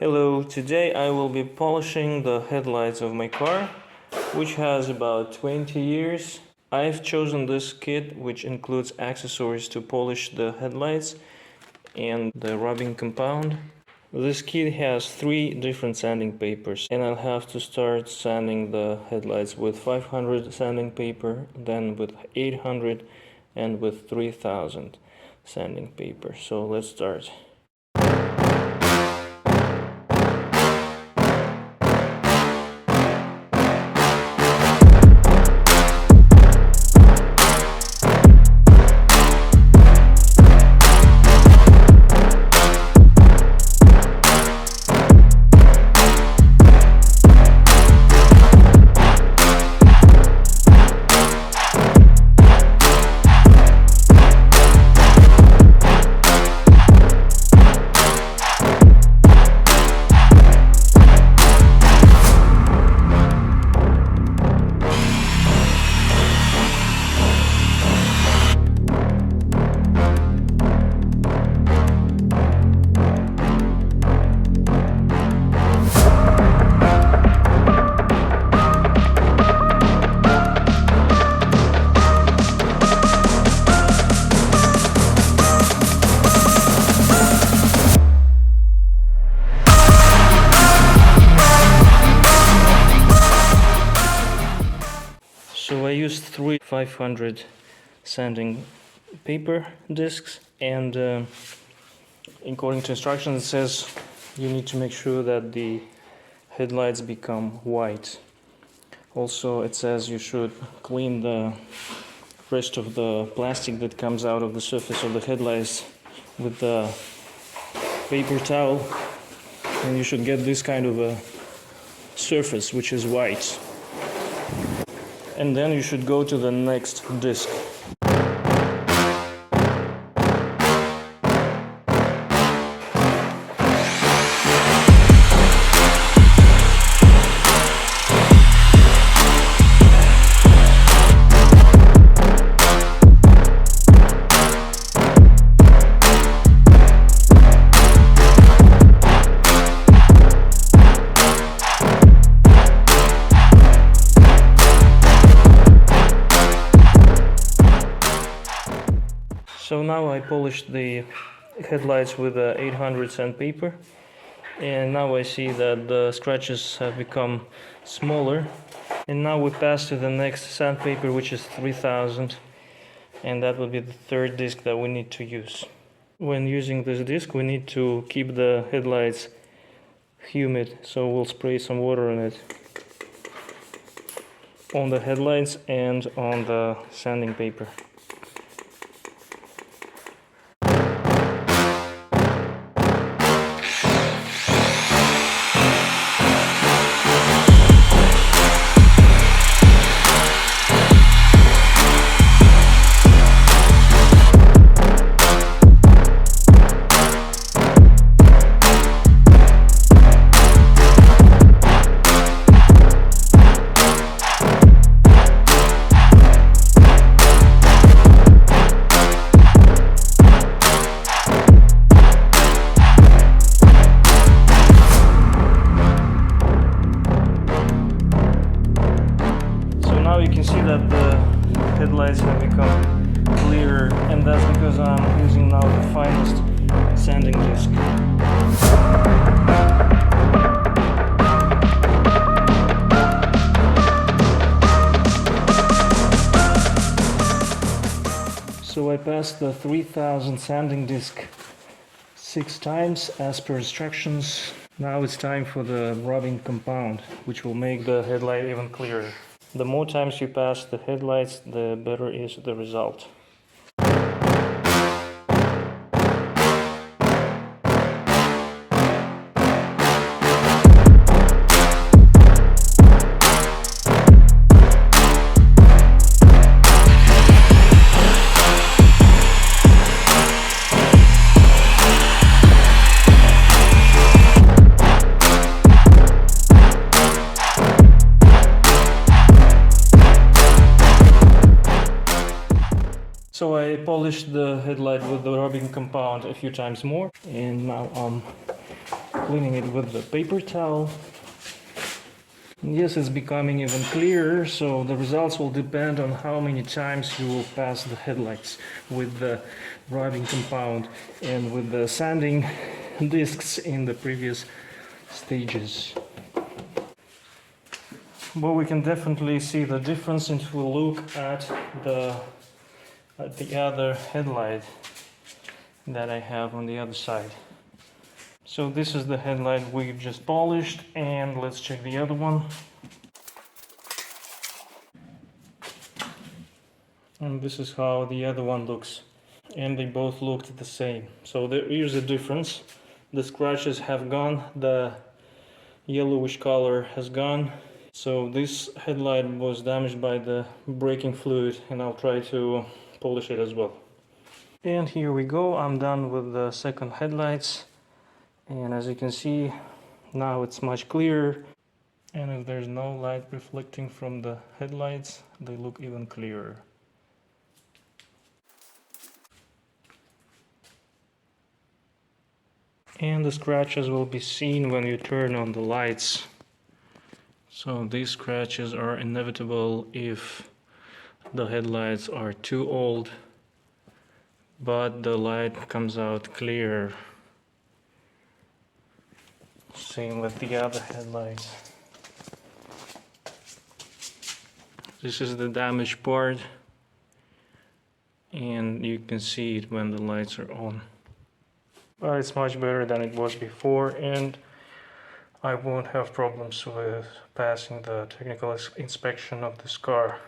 Hello, today I will be polishing the headlights of my car, which has about 20 years. I've chosen this kit, which includes accessories to polish the headlights and the rubbing compound. This kit has 3 different sanding papers, and I'll have to start sanding the headlights with 500 sanding paper, then with 800 and with 3000 sanding paper. So let's start. So I used 3 500 sanding paper discs, and according to instructions it says you need to make sure that the headlights become white. Also it says you should clean the rest of the plastic that comes out of the surface of the headlights with the paper towel, and you should get this kind of a surface which is white. And then you should go to the next disc. So now I polished the headlights with 800 sandpaper, and now I see that the scratches have become smaller. And now we pass to the next sandpaper, which is 3000, and that will be the third disc that we need to use. When using this disc, we need to keep the headlights humid, so we'll spray some water on it, on the headlights and on the sanding paper. Now you can see that the headlights have become clearer, and that's because I'm using now the finest sanding disc. So I passed the 3000 sanding disc 6 times as per instructions. Now it's time for the rubbing compound, which will make the headlight even clearer. The more times you pass the headlights, the better is the result. So I polished the headlight with the rubbing compound a few times more, and now I'm cleaning it with the paper towel. Yes, it's becoming even clearer, so the results will depend on how many times you will pass the headlights with the rubbing compound and with the sanding discs in the previous stages. But we can definitely see the difference if we look at the other headlight that I have on the other side. So this is the headlight we've just polished, and let's check the other one. And this is how the other one looks. And they both looked the same. So there is a difference. The scratches have gone, the yellowish color has gone. So this headlight was damaged by the braking fluid, and I'll try to polish it as well. And here we go, I'm done with the second headlights. And as you can see, now it's much clearer. And if there's no light reflecting from the headlights, they look even clearer. And the scratches will be seen when you turn on the lights. So these scratches are inevitable if the headlights are too old, but the light comes out clear. Same with the other headlights. This is the damaged part, and you can see it when the lights are on. But it's much better than it was before, and I won't have problems with passing the technical inspection of this car.